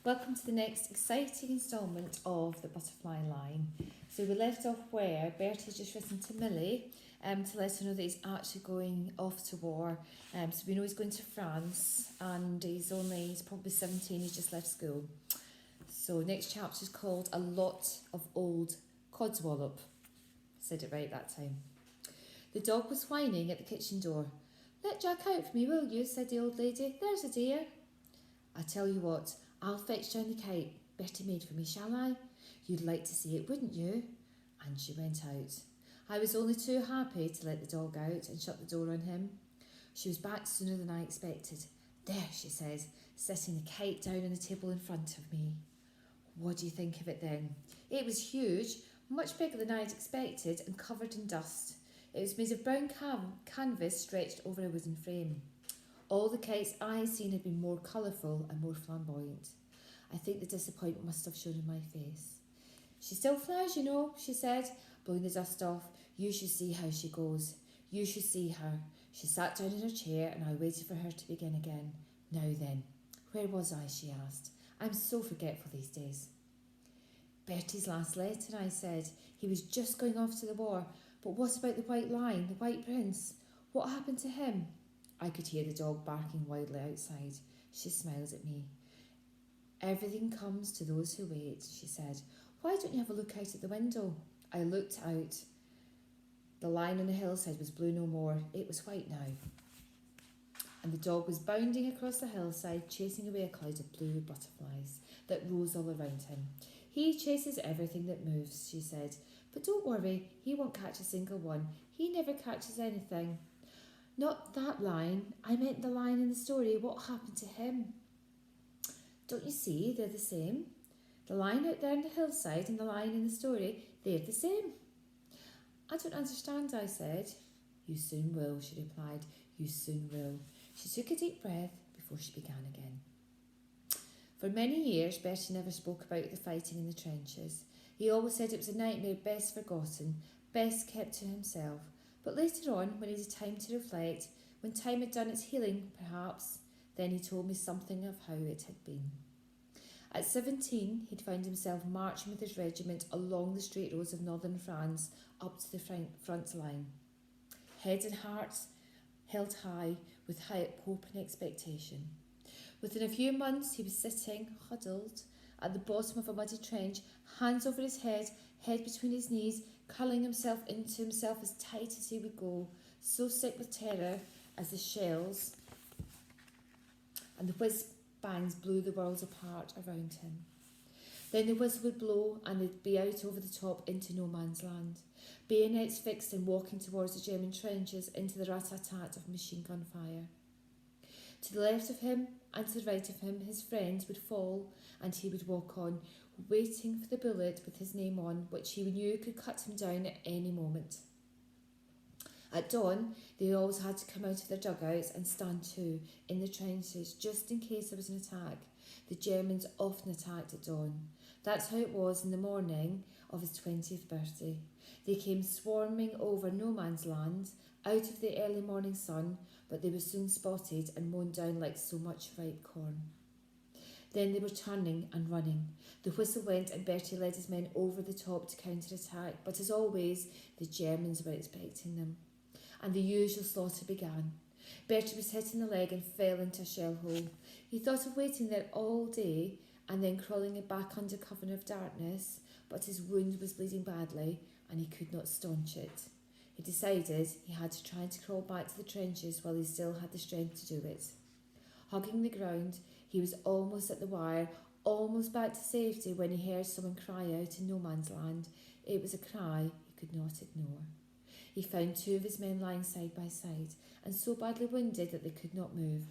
Welcome to the next exciting instalment of the Butterfly Line. So we left off where Bertie's just written to Millie to let her know that he's actually going off to war. So we know he's going to France and he's probably 17, he's just left school. So next chapter is called A Lot of Old Codswallop. Said it right that time. The dog was whining at the kitchen door. "Let Jack out for me, will you?" said the old lady. "There's a dear." "I tell you what, I'll fetch down the kite Bertie made for me, shall I? You'd like to see it, wouldn't you?" And she went out. I was only too happy to let the dog out and shut the door on him. She was back sooner than I expected. "There," she said, setting the kite down on the table in front of me. What do you think of it then? It was huge, much bigger than I had expected and covered in dust. It was made of brown canvas stretched over a wooden frame. All the kites I had seen had been more colourful and more flamboyant. I think the disappointment must have shown in my face. "She still flies, you know," she said, blowing the dust off. "You should see how she goes. You should see her." She sat down in her chair and I waited for her to begin again. "Now then, where was I?" she asked. "I'm so forgetful these days." "Bertie's last letter," I said. "He was just going off to the war. But what about the White Lion, the White Prince? What happened to him?" I could hear the dog barking wildly outside. She smiled at me. "Everything comes to those who wait," she said. "Why don't you have a look out at the window?" I looked out. The line on the hillside was blue no more. It was white now. And the dog was bounding across the hillside, chasing away a cloud of blue butterflies that rose all around him. "He chases everything that moves," she said. "But don't worry, he won't catch a single one. He never catches anything." "Not that lion. I meant the lion in the story. What happened to him?" "Don't you see, they're the same? The lion out there on the hillside and the lion in the story, they're the same." "I don't understand," I said. "You soon will," she replied. "You soon will." She took a deep breath before she began again. For many years, Bertie never spoke about the fighting in the trenches. He always said it was a nightmare best forgotten, best kept to himself. But later on, when he had time to reflect, when time had done its healing perhaps, then he told me something of how it had been. At 17, he'd found himself marching with his regiment along the straight roads of northern France up to the front line. Head and hearts held high with hope and expectation. Within a few months, he was sitting, huddled, at the bottom of a muddy trench, hands over his head between his knees, curling himself into himself as tight as he would go, so sick with terror as the shells and the whiz-bangs blew the worlds apart around him. Then the whistle would blow and they'd be out over the top into no man's land, bayonets fixed and walking towards the German trenches into the rat-a-tat of machine gun fire. To the left of him and to the right of him, his friends would fall and he would walk on, waiting for the bullet with his name on, which he knew could cut him down at any moment. At dawn, they always had to come out of their dugouts and stand to in the trenches, just in case there was an attack. The Germans often attacked at dawn. That's how it was in the morning of his 20th birthday. They came swarming over no man's land, out of the early morning sun, but they were soon spotted and mown down like so much ripe corn. Then they were turning and running. The whistle went and Bertie led his men over the top to counter-attack, but as always, the Germans were expecting them. And the usual slaughter began. Bertie was hit in the leg and fell into a shell hole. He thought of waiting there all day and then crawling back under cover of darkness, but his wound was bleeding badly and he could not staunch it. He decided he had to try to crawl back to the trenches while he still had the strength to do it. Hugging the ground, he was almost at the wire, almost back to safety when he heard someone cry out in no man's land. It was a cry he could not ignore. He found two of his men lying side by side and so badly wounded that they could not move.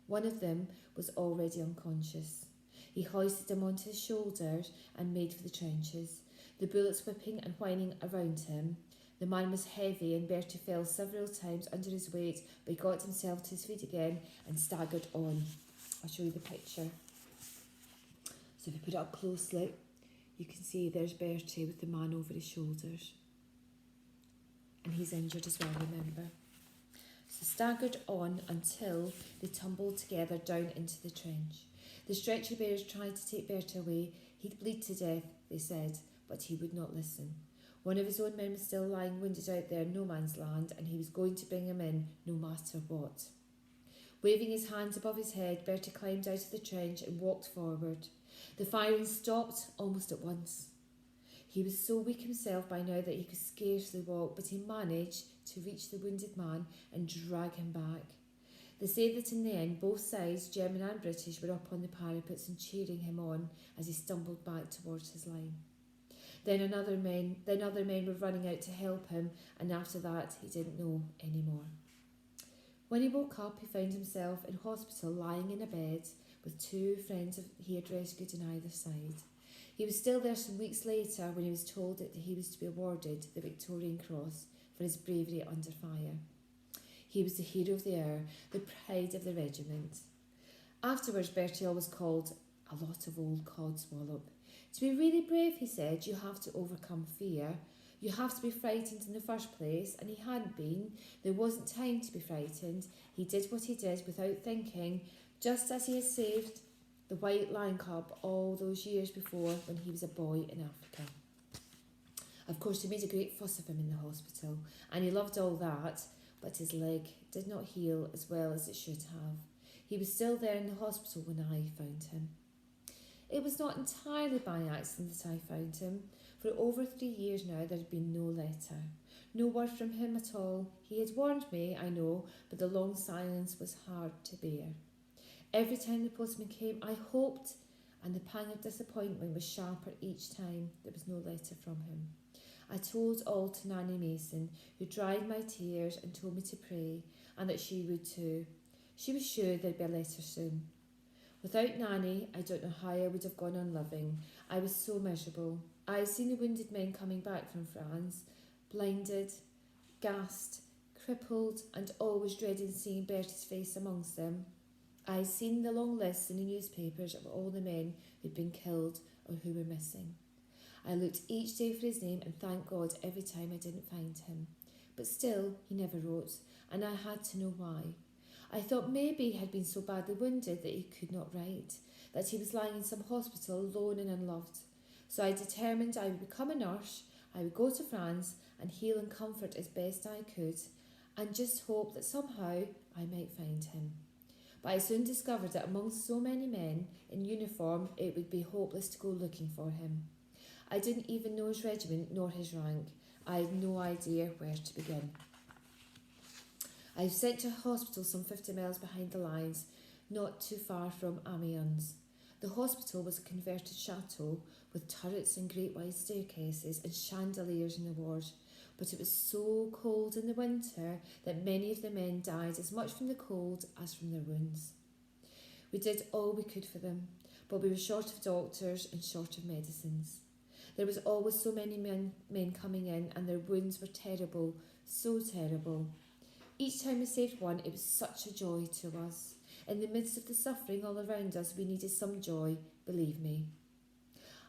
One of them was already unconscious. He hoisted him onto his shoulders and made for the trenches, the bullets whipping and whining around him. The man was heavy and Bertie fell several times under his weight, but he got himself to his feet again and staggered on. I'll show you the picture. So if you put it up closely, you can see there's Bertie with the man over his shoulders. And he's injured as well, remember. So staggered on until they tumbled together down into the trench. The stretcher bearers tried to take Bertie away. He'd bleed to death, they said, but he would not listen. One of his own men was still lying wounded out there in no man's land, and he was going to bring him in no matter what. Waving his hands above his head, Bertie climbed out of the trench and walked forward. The firing stopped almost at once. He was so weak himself by now that he could scarcely walk, but he managed to reach the wounded man and drag him back. They say that in the end, both sides, German and British, were up on the parapets and cheering him on as he stumbled back towards his line. Then other men were running out to help him, and after that he didn't know any more. When he woke up, he found himself in hospital lying in a bed with two friends he had rescued on either side. He was still there some weeks later when he was told that he was to be awarded the Victorian Cross for his bravery under fire. He was the hero of the hour, the pride of the regiment. Afterwards, Bertie always called a lot of old codswallop. To be really brave, he said, you have to overcome fear. You have to be frightened in the first place, and he hadn't been. There wasn't time to be frightened. He did what he did without thinking, just as he had saved the white lion cub all those years before when he was a boy in Africa. Of course, they made a great fuss of him in the hospital, and he loved all that, but his leg did not heal as well as it should have. He was still there in the hospital when I found him. It was not entirely by accident that I found him. For over 3 years now there had been no letter. No word from him at all. He had warned me, I know, but the long silence was hard to bear. Every time the postman came, I hoped, and the pang of disappointment was sharper each time there was no letter from him. I told all to Nanny Mason, who dried my tears and told me to pray, and that she would too. She was sure there'd be a letter soon. Without Nanny, I don't know how I would have gone on living. I was so miserable. I had seen the wounded men coming back from France, blinded, gassed, crippled, and always dreading seeing Bertie's face amongst them. I had seen the long lists in the newspapers of all the men who'd been killed or who were missing. I looked each day for his name and thanked God every time I didn't find him. But still, he never wrote, and I had to know why. I thought maybe he had been so badly wounded that he could not write, that he was lying in some hospital alone and unloved. So I determined I would become a nurse, I would go to France and heal and comfort as best I could, and just hope that somehow I might find him. But I soon discovered that amongst so many men in uniform it would be hopeless to go looking for him. I didn't even know his regiment nor his rank. I had no idea where to begin. I was sent to a hospital some 50 miles behind the lines, not too far from Amiens. The hospital was a converted chateau with turrets and great wide staircases and chandeliers in the ward, but it was so cold in the winter that many of the men died as much from the cold as from their wounds. We did all we could for them, but we were short of doctors and short of medicines. There was always so many men coming in, and their wounds were terrible, so terrible. Each time we saved one, it was such a joy to us. In the midst of the suffering all around us, we needed some joy, believe me.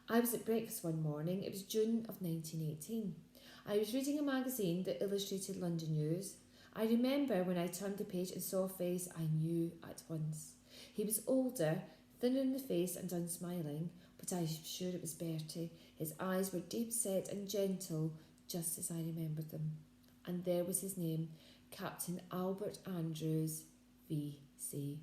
I was at breakfast one morning. It was June of 1918. I was reading a magazine that illustrated London news. I remember when I turned the page and saw a face I knew at once. He was older, thinner in the face and unsmiling, but I was sure it was Bertie. His eyes were deep set and gentle, just as I remembered them. And there was his name, Captain Albert Andrews, V.C.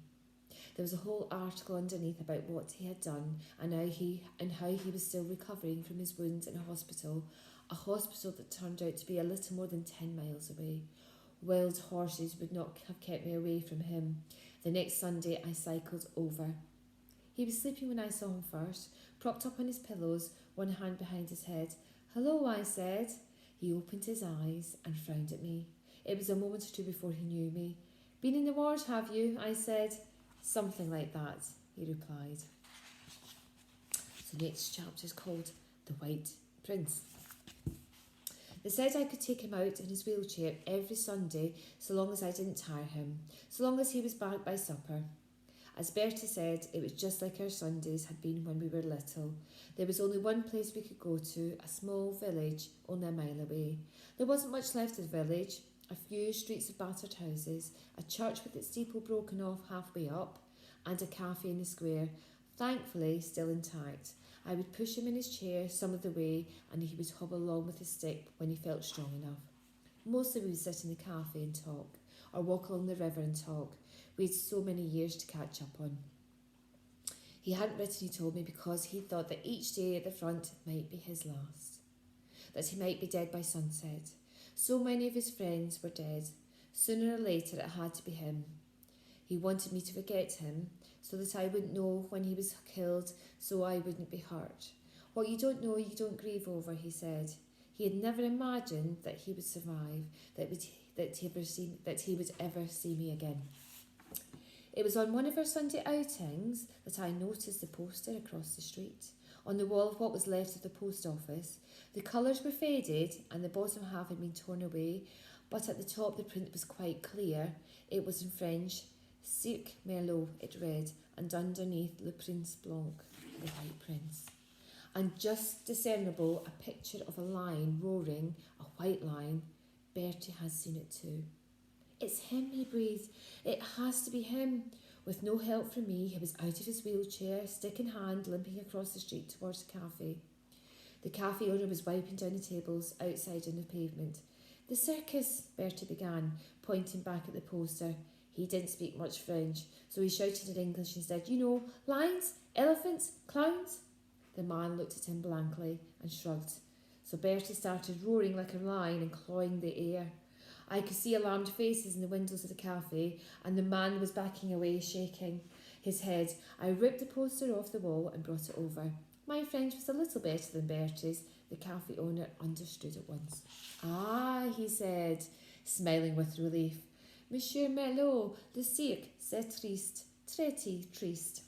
There was a whole article underneath about what he had done and how he was still recovering from his wounds in a hospital that turned out to be a little more than 10 miles away. Wild horses would not have kept me away from him. The next Sunday I cycled over. He was sleeping when I saw him first, propped up on his pillows, one hand behind his head. "Hello," I said. He opened his eyes and frowned at me. It was a moment or two before he knew me. "Been in the wars, have you?" I said. "Something like that," he replied. The next chapter is called The White Prince. They said I could take him out in his wheelchair every Sunday so long as I didn't tire him, so long as he was back by supper. As Bertie said, it was just like our Sundays had been when we were little. There was only one place we could go to, a small village only a mile away. There wasn't much left of the village. A few streets of battered houses, a church with its steeple broken off halfway up, and a cafe in the square. thankfully still intact. I would push him in his chair some of the way and he would hobble along with his stick when he felt strong enough. Mostly we would sit in the cafe and talk, or walk along the river and talk. We had so many years to catch up on. He hadn't written, he told me, because he thought that each day at the front might be his last, that he might be dead by sunset. So many of his friends were dead. Sooner or later it had to be him. He wanted me to forget him so that I wouldn't know when he was killed, so I wouldn't be hurt. What you don't know, you don't grieve over, he said. He had never imagined that he would survive, that he would ever see me again. It was on one of our Sunday outings that I noticed the poster across the street. On the wall of what was left of the post office, the colours were faded and the bottom half had been torn away, but at the top the print was quite clear. It was in French, Cirque Merlot, it read, and underneath Le Prince Blanc, the White Prince. And just discernible a picture of a lion roaring, a white lion. Bertie has seen it too. It's him, he breathed. It has to be him. With no help from me, he was out of his wheelchair, stick in hand, limping across the street towards the cafe. The cafe owner was wiping down the tables outside on the pavement. The circus, Bertie began, pointing back at the poster. He didn't speak much French, so he shouted in English instead, you know, lions, elephants, clowns. The man looked at him blankly and shrugged. So Bertie started roaring like a lion and clawing the air. I could see alarmed faces in the windows of the cafe, and the man was backing away, shaking his head. I ripped the poster off the wall and brought it over. My French was a little better than Bertie's. The cafe owner understood at once. Ah, he said, smiling with relief. Monsieur Merlot, le cirque, c'est triste, très triste.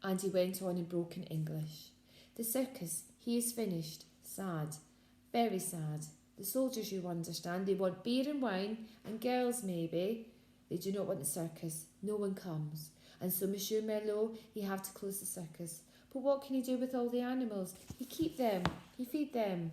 And he went on in broken English. The circus, he is finished. Sad, very sad. The soldiers, you understand, they want beer and wine, and girls maybe. They do not want the circus. No one comes. And so Monsieur Merlot, he have to close the circus. But what can he do with all the animals? He keep them, he feed them.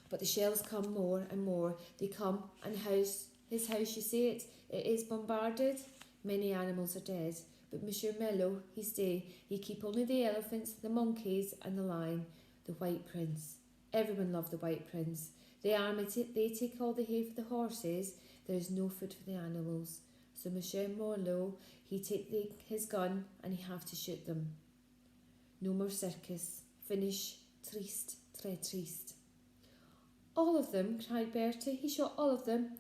But the shells come more and more. They come, and his house, you say it is bombarded. Many animals are dead. But Monsieur Merlot, he stay. He keep only the elephants, the monkeys, and the lion, the White Prince. Everyone loved the White Prince. The army, they take all the hay for the horses. There is no food for the animals. So Monsieur Merlot, he take his gun and he have to shoot them. No more circus. Finish. Triste, très triste. All of them, cried Bertie. He shot all of them.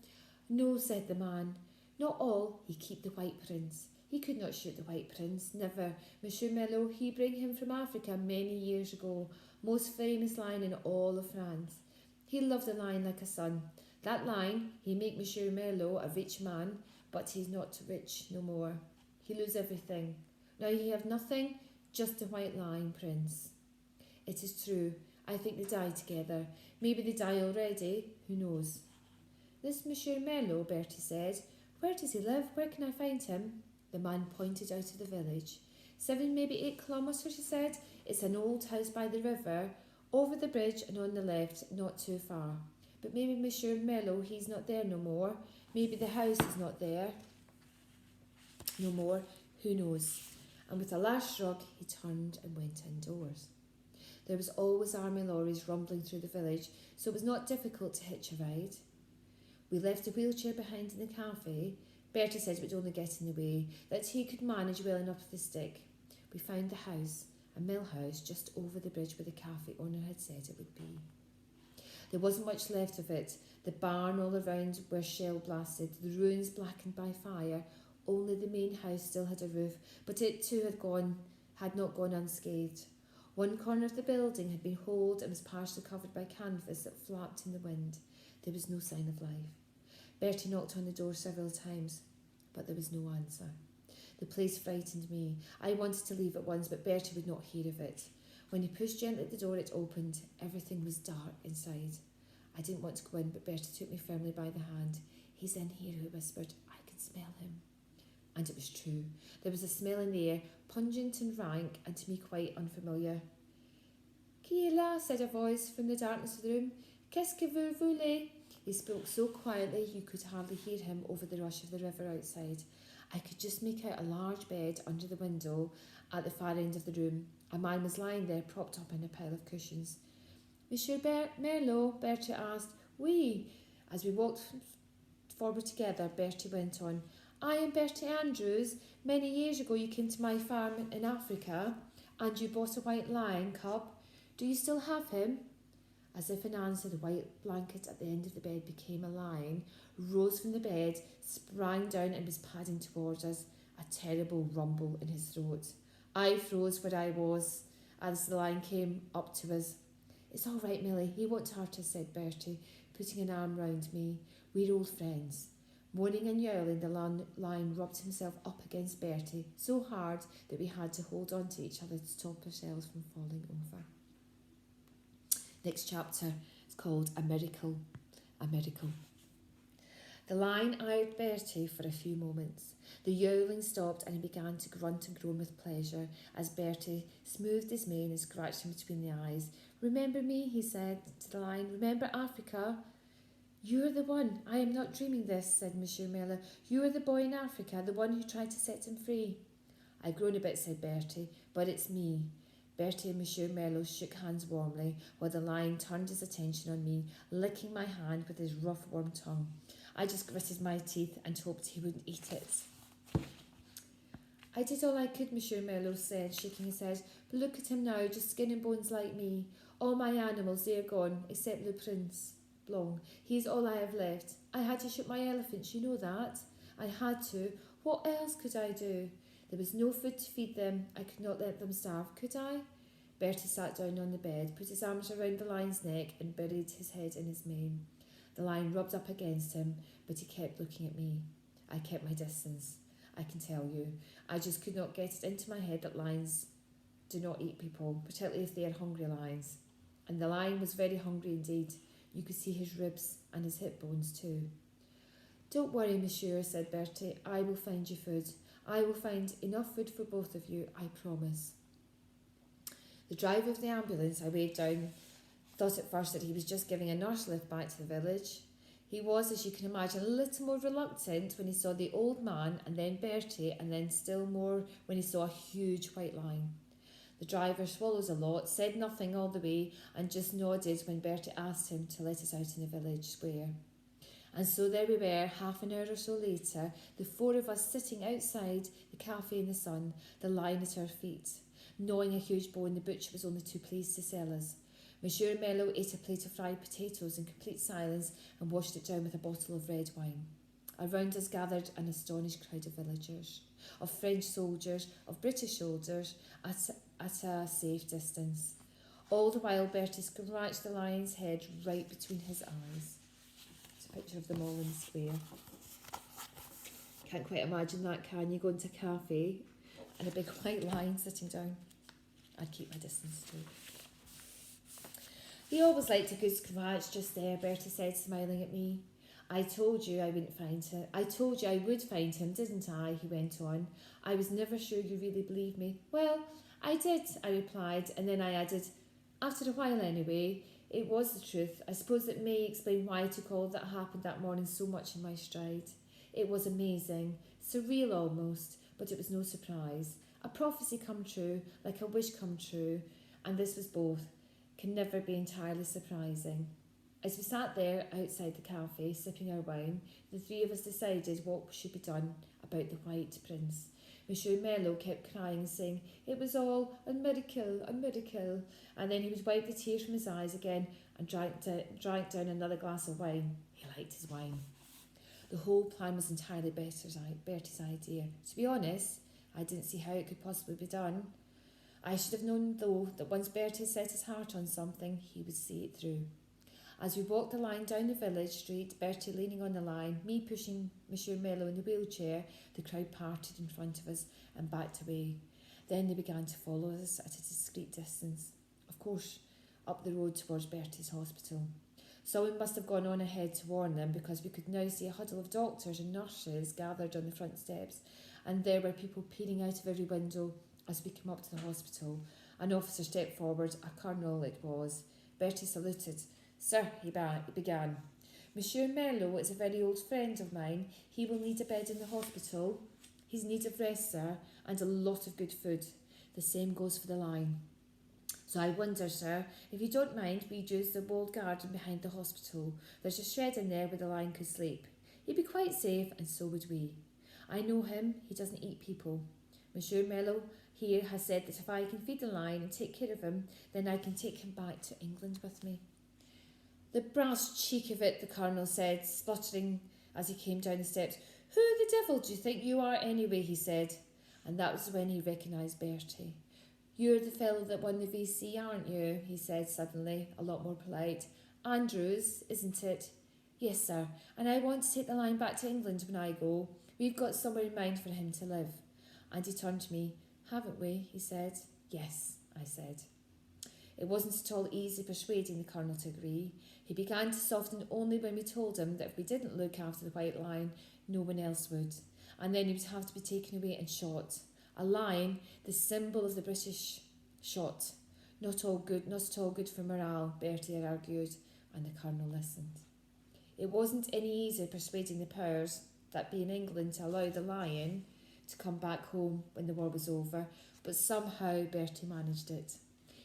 No, said the man. Not all. He keep the White Prince. He could not shoot the White Prince. Never. Monsieur Merlot, he bring him from Africa many years ago. Most famous lion in all of France. He loved the lion like a son. That lion, he make Monsieur Merlot a rich man, but he's not rich no more. He lose everything. Now he have nothing, just a white lion prince. It is true. I think they died together. Maybe they die already. Who knows? This Monsieur Merlot, Bertie said. Where does he live? Where can I find him? The man pointed out of the village. 7, maybe 8 kilometres, he said. It's an old house by the river, over the bridge and on the left, not too far. But maybe Monsieur Merlot, he's not there no more. Maybe the house is not there no more. Who knows? And with a last shrug, he turned and went indoors. There was always army lorries rumbling through the village, so it was not difficult to hitch a ride. We left the wheelchair behind in the cafe. Bertie said it would only get in the way, that he could manage well enough with the stick. We found the house, a mill house just over the bridge where the cafe owner had said it would be. There wasn't much left of it. The barn all around were shell blasted, the ruins blackened by fire. Only the main house still had a roof, but it too had not gone unscathed. One corner of the building had been holed and was partially covered by canvas that flapped in the wind. There was no sign of life. Bertie knocked on the door several times, but there was no answer. The place frightened me. I wanted to leave at once, but Bertie would not hear of it. When he pushed gently at the door, it opened. Everything was dark inside. I didn't want to go in, but Bertie took me firmly by the hand. He's in here, he whispered. I can smell him. And it was true. There was a smell in the air, pungent and rank, and to me quite unfamiliar. Qui est là? Said a voice from the darkness of the room. Qu'est-ce que vous voulez? He spoke so quietly you could hardly hear him over the rush of the river outside. I could just make out a large bed under the window at the far end of the room. A man was lying there, propped up in a pile of cushions. Monsieur Merlot, Bertie asked. Oui. As we walked forward together, Bertie went on. I am Bertie Andrews. Many years ago you came to my farm in Africa and you bought a white lion cub. Do you still have him? As if in answer, the white blanket at the end of the bed became a lion, rose from the bed, sprang down and was padding towards us, a terrible rumble in his throat. I froze where I was as the lion came up to us. It's all right, Millie, he won't hurt us, said Bertie, putting an arm round me. We're old friends. Moaning and yowling, the lion rubbed himself up against Bertie so hard that we had to hold on to each other to stop ourselves from falling over. Next chapter is called A Miracle. A Miracle. The lion eyed Bertie for a few moments. The yowling stopped and he began to grunt and groan with pleasure as Bertie smoothed his mane and scratched him between the eyes. Remember me, he said to the lion. Remember Africa? You're the one. I am not dreaming this, said Monsieur Merlot. You are the boy in Africa, the one who tried to set him free. I've grown a bit, said Bertie, but it's me. Bertie and Monsieur Merlot shook hands warmly while the lion turned his attention on me, licking my hand with his rough, warm tongue. I just gritted my teeth and hoped he wouldn't eat it. I did all I could, Monsieur Merlot said, shaking his head. But look at him now, just skin and bones like me. All my animals, they are gone, except Le Prince Blanc. He is all I have left. I had to shoot my elephants, you know that. I had to. What else could I do? There was no food to feed them. I could not let them starve, could I? Bertie sat down on the bed, put his arms around the lion's neck and buried his head in his mane. The lion rubbed up against him, but he kept looking at me. I kept my distance, I can tell you. I just could not get it into my head that lions do not eat people, particularly if they are hungry lions. And the lion was very hungry indeed. You could see his ribs and his hip bones too. Don't worry, monsieur, said Bertie. I will find you food. I will find enough food for both of you, I promise. The driver of the ambulance I waved down thought at first that he was just giving a nurse lift back to the village. He was, as you can imagine, a little more reluctant when he saw the old man and then Bertie, and then still more when he saw a huge white lion. The driver swallows a lot, said nothing all the way, and just nodded when Bertie asked him to let us out in the village square. And so there we were, half an hour or so later, the four of us sitting outside the cafe in the sun, the lion at our feet. Gnawing a huge bone, the butcher was only too pleased to sell us. Monsieur Merlot ate a plate of fried potatoes in complete silence and washed it down with a bottle of red wine. Around us gathered an astonished crowd of villagers, of French soldiers, of British soldiers, at a safe distance. All the while Bertie scratched the lion's head right between his eyes. It's a picture of them all in the square. Can't quite imagine that, can you? Go into a cafe and a big white lion sitting down. I'd keep my distance too. He always liked a good scratch just there, Bertie said, smiling at me. I told you I wouldn't find him. I told you I would find him, didn't I? He went on. I was never sure you really believed me. Well, I did, I replied, and then I added, after a while anyway, it was the truth. I suppose it may explain why I took all that happened that morning so much in my stride. It was amazing, surreal almost, but it was no surprise. A prophecy come true, like a wish come true, and this was both. Can never be entirely surprising. As we sat there outside the cafe, sipping our wine, the three of us decided what should be done about the White Prince. Monsieur Merlot kept crying and saying, it was all a miracle, and then he would wipe the tears from his eyes again and drank down another glass of wine. He liked his wine. The whole plan was entirely Bertie's idea. To be honest, I didn't see how it could possibly be done. I should have known, though, that once Bertie set his heart on something, he would see it through. As we walked the line down the village street, Bertie leaning on the line, me pushing Monsieur Merlot in the wheelchair, the crowd parted in front of us and backed away. Then they began to follow us at a discreet distance, of course, up the road towards Bertie's hospital. Someone must have gone on ahead to warn them, because we could now see a huddle of doctors and nurses gathered on the front steps, and there were people peering out of every window as we came up to the hospital. An officer stepped forward, a colonel it was. Bertie saluted. Sir, he began. Monsieur Merlot is a very old friend of mine. He will need a bed in the hospital. He's in need of rest, sir, and a lot of good food. The same goes for the lion. So I wonder, sir, if you don't mind, we'd use the walled garden behind the hospital. There's a shed in there where the lion could sleep. He'd be quite safe, and so would we. I know him, he doesn't eat people. Monsieur Mello here has said that if I can feed the lion and take care of him, then I can take him back to England with me. The brass cheek of it, the Colonel said, spluttering as he came down the steps. Who the devil do you think you are anyway, he said. And that was when he recognised Bertie. You're the fellow that won the VC, aren't you? He said suddenly, a lot more polite. Andrews, isn't it? Yes, sir, and I want to take the lion back to England when I go. We've got somewhere in mind for him to live. And he turned to me. Haven't we? He said. Yes, I said. It wasn't at all easy persuading the Colonel to agree. He began to soften only when we told him that if we didn't look after the white lion, no one else would. And then he would have to be taken away and shot. A lion, the symbol of the British, shot. Not at all good for morale, Bertie argued, and the Colonel listened. It wasn't any easier persuading the powers that be in England to allow the lion to come back home when the war was over, but somehow Bertie managed it.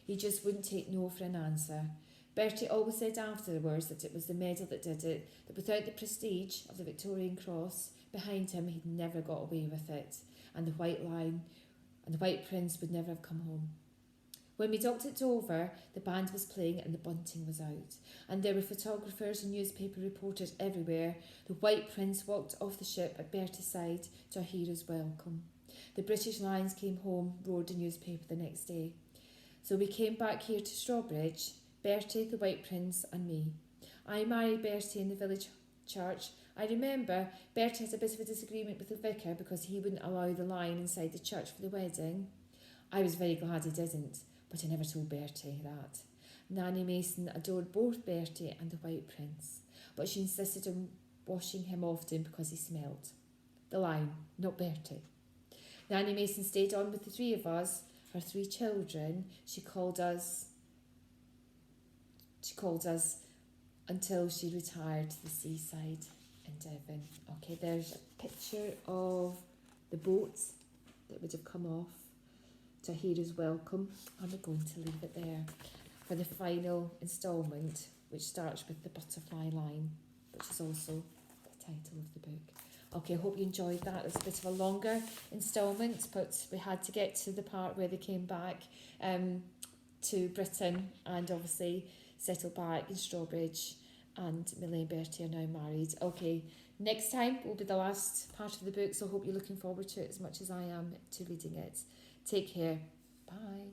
He just wouldn't take no for an answer. Bertie always said afterwards that it was the medal that did it, that without the prestige of the Victorian Cross behind him, he'd never got away with it, and the white lion and the white prince would never have come home. When we docked at Dover, the band was playing and the bunting was out, and there were photographers and newspaper reporters everywhere. The White Prince walked off the ship at Bertie's side to a hero's welcome. The British Lions came home, roared the newspaper the next day. So we came back here to Strawbridge, Bertie, the White Prince and me. I married Bertie in the village church. I remember Bertie had a bit of a disagreement with the vicar because he wouldn't allow the lion inside the church for the wedding. I was very glad he didn't, but I never told Bertie that. Nanny Mason adored both Bertie and the White Prince, but she insisted on washing him often because he smelled. The lion, not Bertie. Nanny Mason stayed on with the three of us, her three children. She called us until she retired to the seaside in Devon. Okay, there's a picture of the boat that would have come off to a hero's welcome, and we're going to leave it there for the final instalment, which starts with the butterfly line, which is also the title of the book. Okay, I hope you enjoyed that. It was a bit of a longer instalment, but we had to get to the part where they came back to Britain and obviously settled back in Strawbridge, and Millie and Bertie are now married. Okay, next time will be the last part of the book, so I hope you're looking forward to it as much as I am to reading it. Take care. Bye.